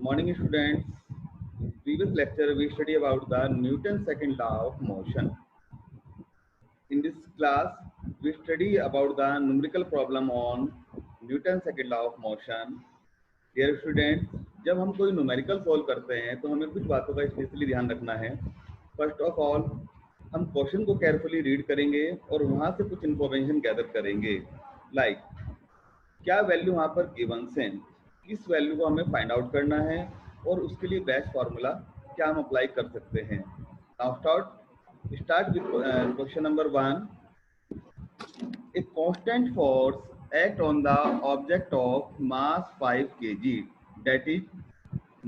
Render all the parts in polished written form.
Morning, students. In previous lecture, we study about the Newton's second law of motion. In this class, we study about the numerical problem on Newton's second law of motion. Dear students, जब हम कोई numerical solve करते हैं तो हमें कुछ बातों का स्पेशली ध्यान रखना है. फर्स्ट ऑफ ऑल, हम क्वेश्चन को केयरफुली रीड करेंगे और वहां से कुछ इंफॉर्मेशन गैदर करेंगे. लाइक क्या वैल्यू वहाँ पर गिवंस हैं, किस वैल्यू को हमें फाइंड आउट करना है और उसके लिए बेस्ट फार्मूला क्या हम अप्लाई कर सकते हैं. Now start with question number 1. A constant force act on the object of mass 5 kg, that is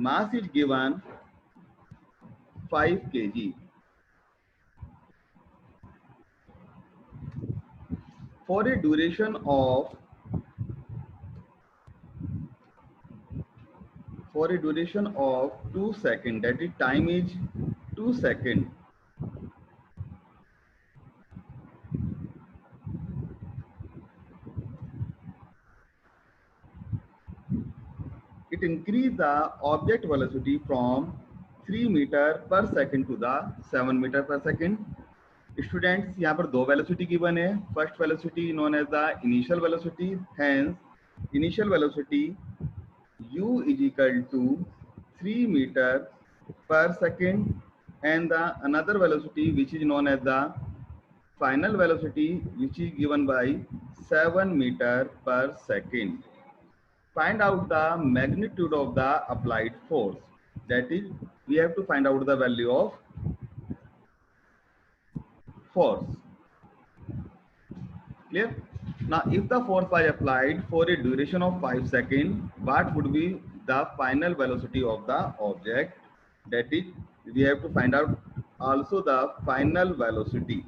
mass is given 5 kg. For a duration of 2 seconds, that is time is 2 seconds. It increase the object velocity from 3 meter per second to the 7 meter per second. Students, यहाँ पर दो velocity given है. First velocity known as the initial velocity, hence initial velocity u is equal to 3 meter per second, and the another velocity which is known as the final velocity which is given by 7 meter per second. Find out the magnitude of the applied force. That is, we have to find out the value of force. Clear? Now, if the force was applied for a duration of 5 seconds, what would be the final velocity of the object? That is, we have to find out also the final velocity.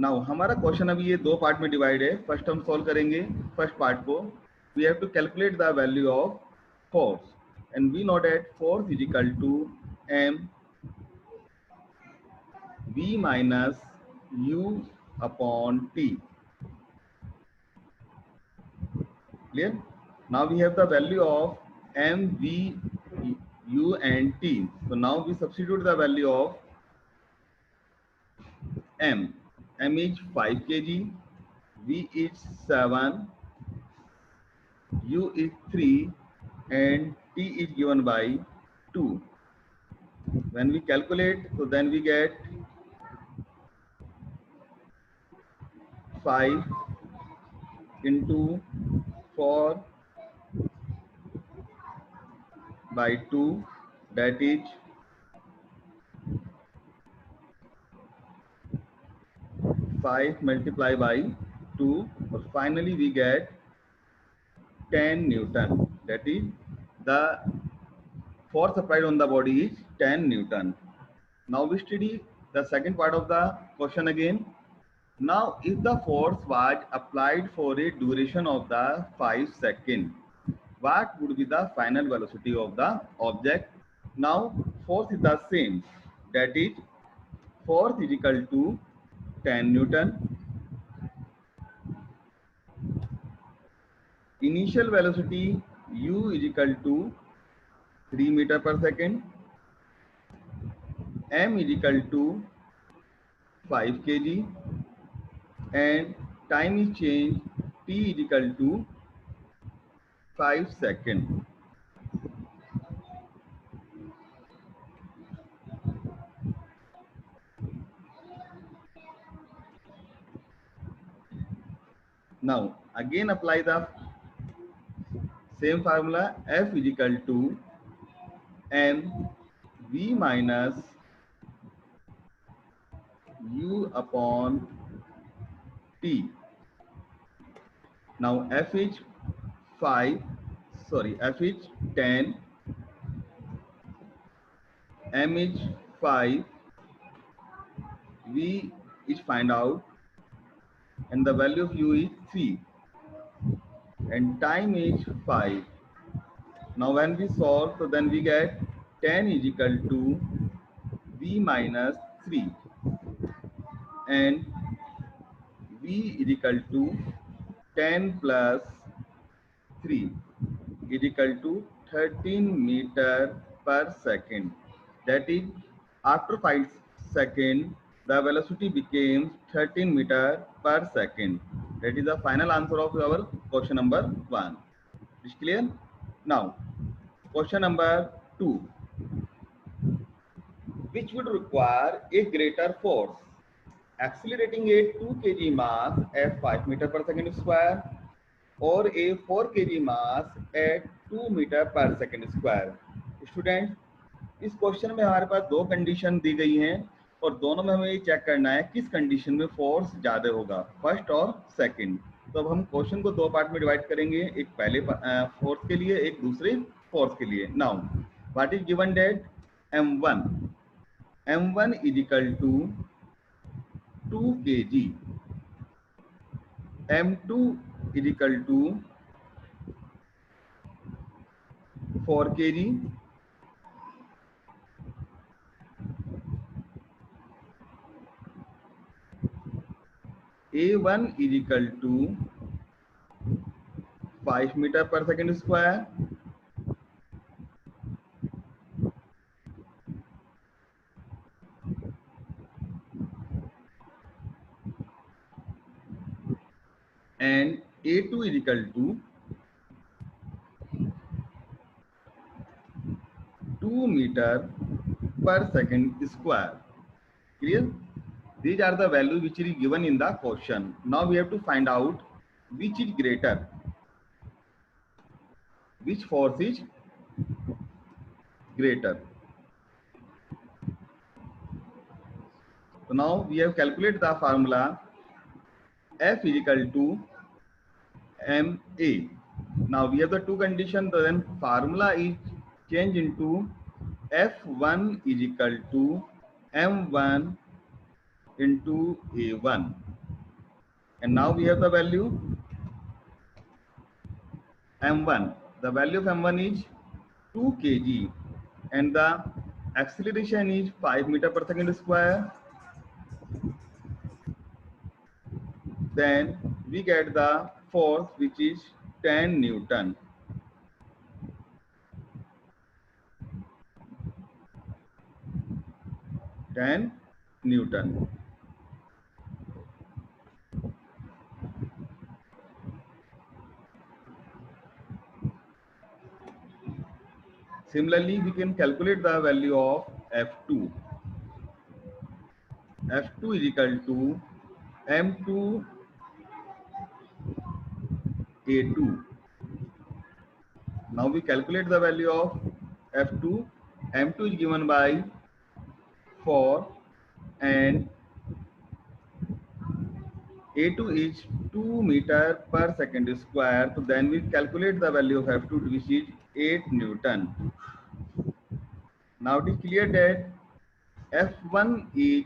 Now हमारा question अभी ये दो part में divide है. First हम solve करेंगे first part को. We have to calculate the value of force and we know that force is equal to m v minus u upon t. Clear? Now we have the value of m, v, u and t. So now we substitute the value of m. M is 5 kg, v is 7, u is 3 and t is given by 2. When we calculate, so then we get 5 into 4 by 2, that is 5 multiplied by 2, or finally we get 10 Newton. That is, the force applied on the body is 10 Newton. Now we study the second part of the question again. Now, if the force was applied for a duration of the 5 seconds, what would be the final velocity of the object? Now, force is the same. That is, force is equal to 10 Newton. Initial velocity u is equal to 3 meter per second. M is equal to 5 kg. And time is changed, t is equal to 5 seconds. Now again apply the same formula. F is equal to m v minus u upon t. Now f is 10, m is 5, v is find out, and the value of u is 3, and time is 5. Now when we solve, so then we get 10 is equal to v minus 3, and v is equal to 10 plus 3 is equal to 13 meter per second. That is, after 5 seconds, the velocity becomes 13 meter per second. That is the final answer of our question number 1. Is clear? Now, question number 2. Which would require a greater force? Accelerating a 2 kg mass at 5 meter per second square or a 4 kg mass at 2 meter per second square. Student, इस question में हमारे पास दो condition दी गई हैं और दोनों में हमें ये चेक करना है किस कंडीशन में फोर्स ज्यादा होगा, फर्स्ट और सेकंड। तो अब हम क्वेश्चन को दो पार्ट में डिवाइड करेंगे, एक पहले फोर्स के लिए, एक दूसरे फोर्स के लिए। Now what is given that m1 is equal to 2 kg, m2 is equal to 4 kg, A1 is equal to 5 meter per second square, and A2 is equal to 2 meter per second square. Clear? These are the values which is given in the question. Now we have to find out which is greater, which force is greater. So now we have calculated the formula F is equal to ma. Now we have the two conditions, then formula is changed into F1 is equal to m1 into A1, and now we have the value m1. The value of m1 is 2 kg and the acceleration is 5 meter per second square. Then we get the force which is 10 Newton. Similarly, we can calculate the value of F2. F2 is equal to M2 A2. Now we calculate the value of F2. M2 is given by 4 and A2 is 2 meter per second square. So then we calculate the value of F2, which is 8 Newton. Now it is clear that F1 is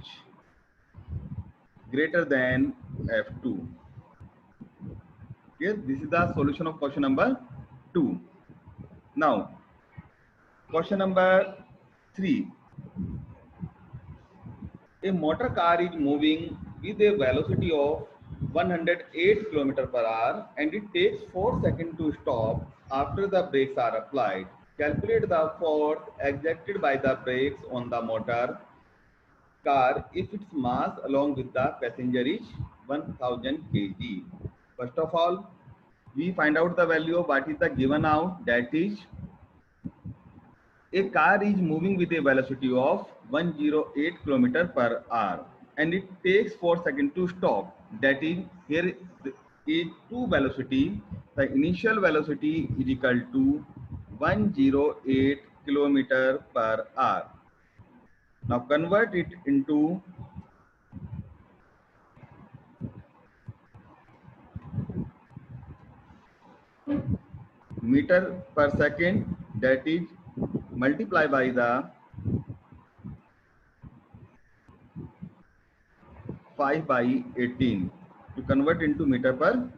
greater than F2. Okay, this is the solution of question number 2. Now, question number 3. A motor car is moving with a velocity of 108 km per hour and it takes 4 seconds to stop after the brakes are applied. Calculate the force exerted by the brakes on the motor car if its mass along with the passenger is 1000 kg. First of all, we find out the value of what is the given out, that is a car is moving with a velocity of 108 km per hour and it takes 4 seconds to stop. That is, here is two velocity. The initial velocity is equal to 108 km per hour. Now convert it into meter per second, that is multiply by the 5 by 18 to convert into meter per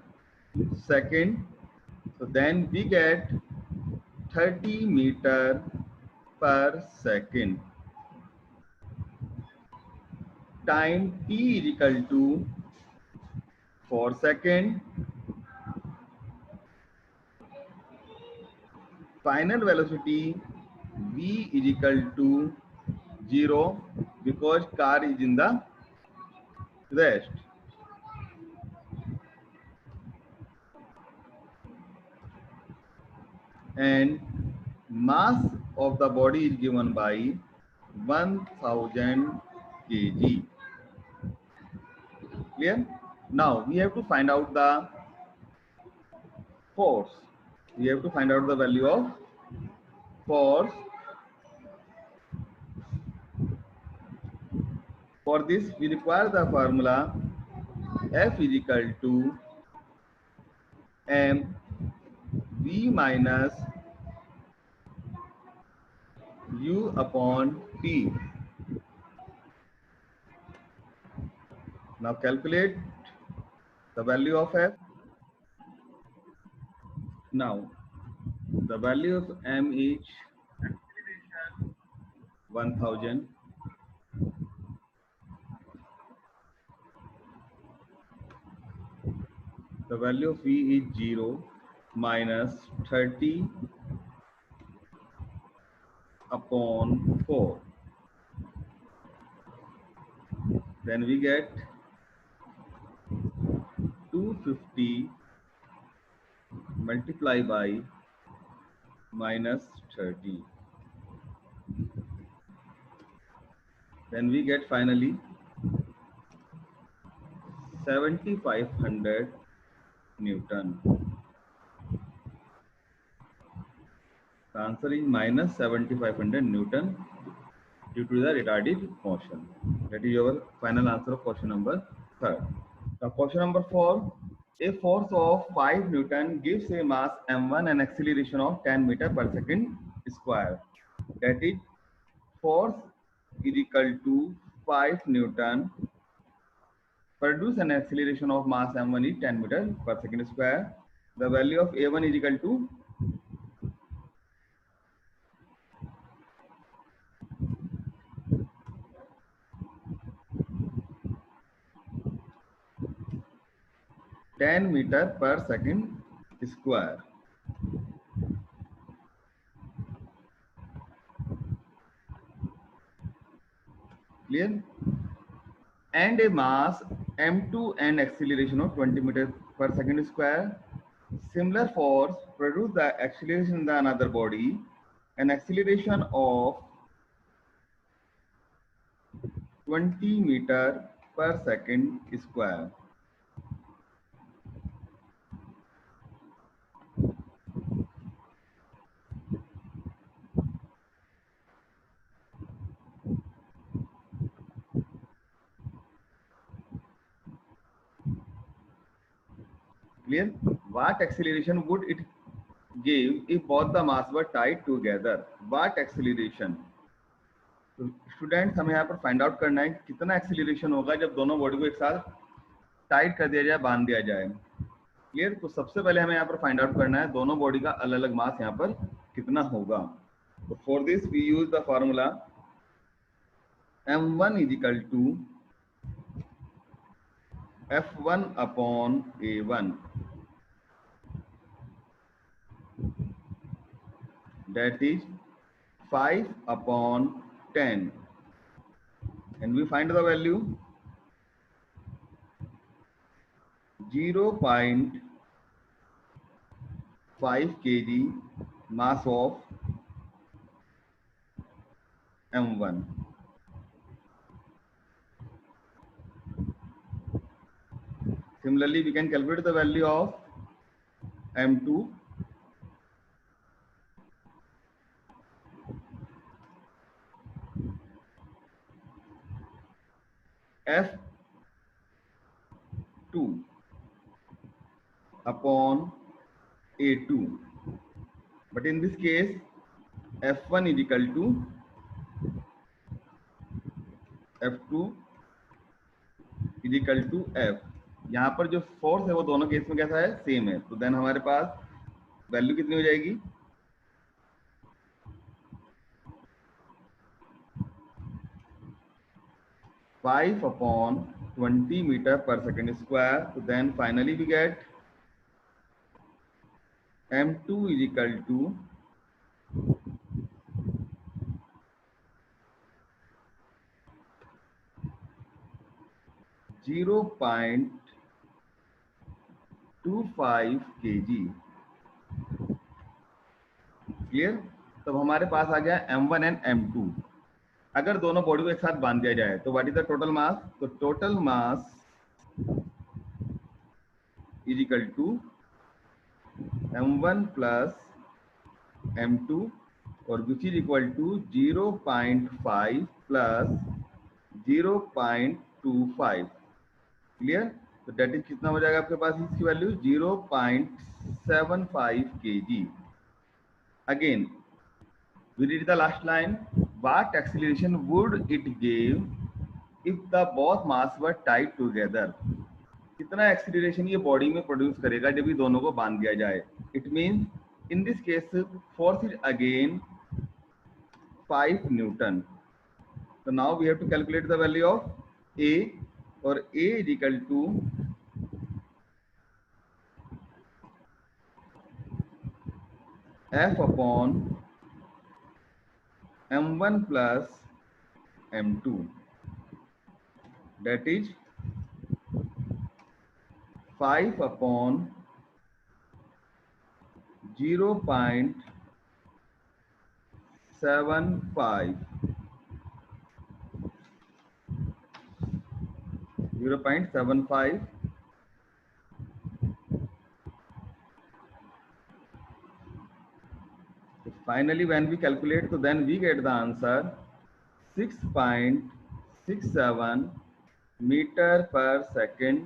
second. So then we get 30 meter per second. Time t is equal to 4 seconds. final velocity v is equal to 0 because car is in the rest. And mass of the body is given by 1000 kg. Clear? Now we have to find out the force. We have to find out the value of force. For this, we require the formula F is equal to m v minus u upon t. Now calculate the value of F. Now the value of m is 1000. The value of v is 0 minus 30 upon 4. Then we get 250 multiplied by minus 30. Then we get finally 7500 Newton. The answer is minus 7500 Newton due to the retarded motion. That is your final answer of question number 3. Now question number 4. A force of 5 Newton gives a mass m1 and acceleration of 10 meter per second square. That is, force is equal to 5 Newton produce an acceleration of mass m1 is 10 meter per second square. The value of a1 is equal to 10 meter per second square. Clear? And a mass m2 and acceleration of 20 meter per second square. Similar force produce the acceleration in the another body, an acceleration of 20 meter per second square. Clear? What acceleration would it give if both the mass were tied together? What acceleration? तो students हमें यहाँ पर find out करना है कितना acceleration होगा जब दोनों बॉडी को एक साथ टाइट कर दिया जाए, बांध दिया जाए. क्लियर? तो सबसे पहले हमें यहाँ पर फाइंड आउट करना है दोनों बॉडी का अलग अलग मास यहाँ पर कितना होगा. तो for this we use the formula m1 is equal to f1 upon a1. That is 5 upon 10. And we find the value 0.5 kg mass of m1. Similarly, we can calculate the value of m2. F2 upon A2. But in this case, F1 is equal to F2 is equal to F. यहाँ पर जो force है वो दोनों case में कैसा है, same है. तो देन हमारे पास वैल्यू कितनी हो जाएगी, 5 upon 20 meter per second square. So then finally we get m2 is equal to 0.25 kg। Clear? तब हमारे पास आ गया m1 एंड m2। अगर दोनों बॉडी को एक साथ बांध दिया जाए तो what is the total mass? तो total mass is equal to m1 plus m2 और which is equal to 0.5 plus 0.25। Clear? तो डेट इज कितना हो जाएगा आपके पास इसकी value? 0.75 kg। Again we read the last line. What acceleration would it give if the both mass were tied together? कितना acceleration ये बॉडी में प्रोड्यूस करेगा जब ये दोनों को बांध दिया जाए? It means in this case force is again 5 newton. तो now we have to calculate the value of a, और a is equal to F upon m1 plus m2, that is 5 upon 0.75 0.75 finally when we calculate, so then we get the answer 6.67 metre पर second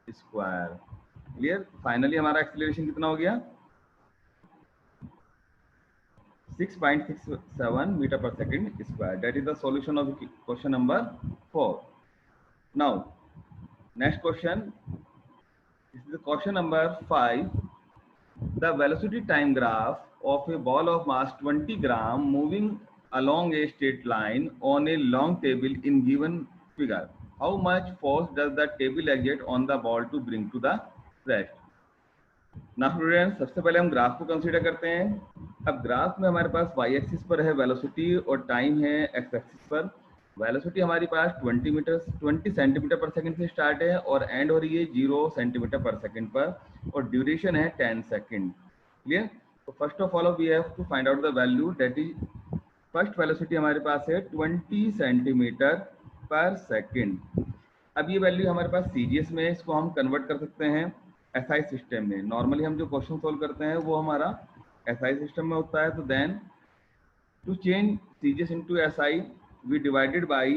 square. Clear? Finally हमारा acceleration कितना हो गया? 6.67 metre पर second square. That is the solution of question number 4। Now next question, this is the question number 5. The velocity time graph of a ball of mass 20 gram moving along a straight line on a long table in given figure. How much force does the table exert on the ball to bring to the rest? Now students, सबसे पहले हम graph को consider करते हैं। अब graph में हमारे पास y axis पर है वेलोसिटी और टाइम है x एक्सिस पर। वेलोसिटी हमारी पास 20 सेंटीमीटर पर सेकंड से स्टार्ट है और एंड हो रही है 0 सेंटीमीटर पर सेकंड पर, और ड्यूरेशन है 10 सेकंड। क्लियर? तो first of all we have to find out the value. That is first velocity हमारे पास है 20 सेंटीमीटर पर सेकंड। अब ये वैल्यू हमारे पास सीजीएस में है, इसको हम कन्वर्ट कर सकते हैं एसआई सिस्टम में। नॉर्मली हम जो क्वेश्चन सोल्व करते हैं वो हमारा एसआई सिस्टम में होता है। तो then to change CGS into SI we divided by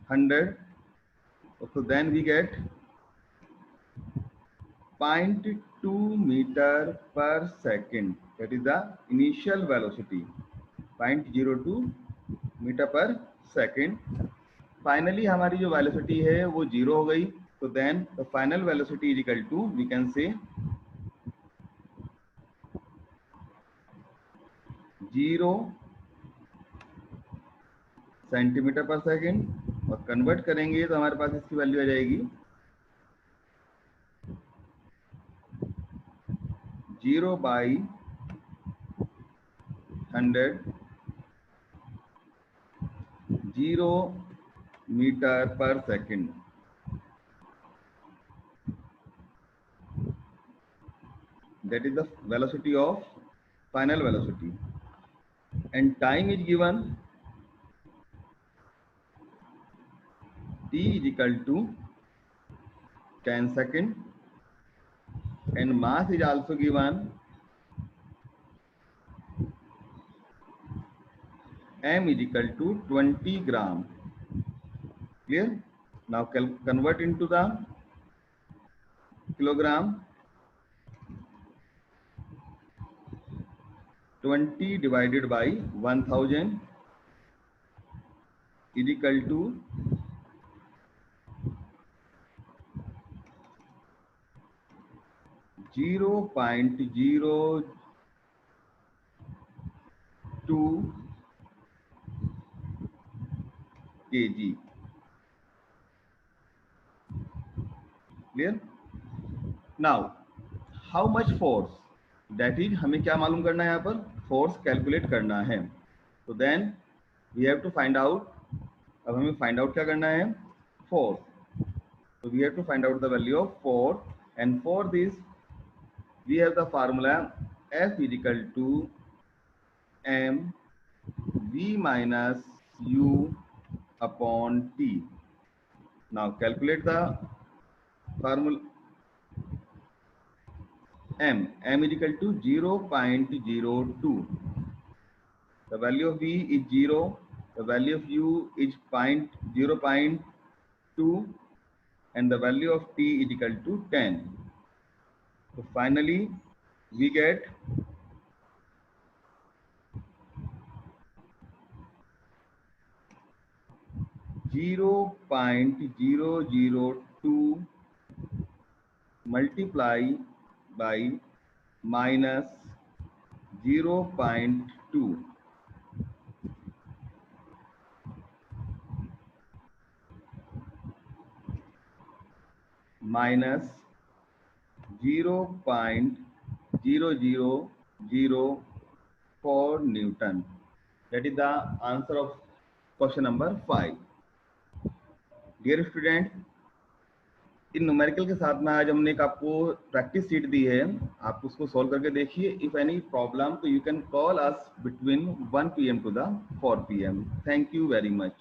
100, so then we get 0.2 meter per second, that is the initial velocity, 0.02 meter per second। Finally हमारी जो वेलोसिटी है वो 0 हो गई। तो then the final velocity is equal to, we can say 0 centimetre पर second, और convert करेंगे तो हमारे पास इसकी वैल्यू आ जाएगी 0/100, 0 मीटर पर second. That is the velocity of final velocity, and time is given t is equal to 10 second, and mass is also given m is equal to 20 gram. Clear? Now convert into the kilogram। 20 divided by 1000 is equal to 0.02 kg। Clear? Now how much force, that is हमें क्या मालूम करना है? यहाँ पर force calculate करना है। तो then we have to find out अब हमें फाइंड आउट क्या करना है, force. So we have to find out the value of force, and for this we have the formula F is equal to m v minus u upon t. Now calculate the formula. M is equal to 0.02. The value of v is 0, the value of u is 0.2, and the value of t is equal to 10. So finally we get 0.002 multiply by minus 0.2 minus 0.0004 Newton. That is the answer of question number 5. Dear student, in numerical के साथ में आज हमने एक आपको practice sheet दी है, आप उसको सॉल्व करके देखिए. इफ एनी प्रॉब्लम तो you can call us between 1 PM to the 4 PM. Thank you very much.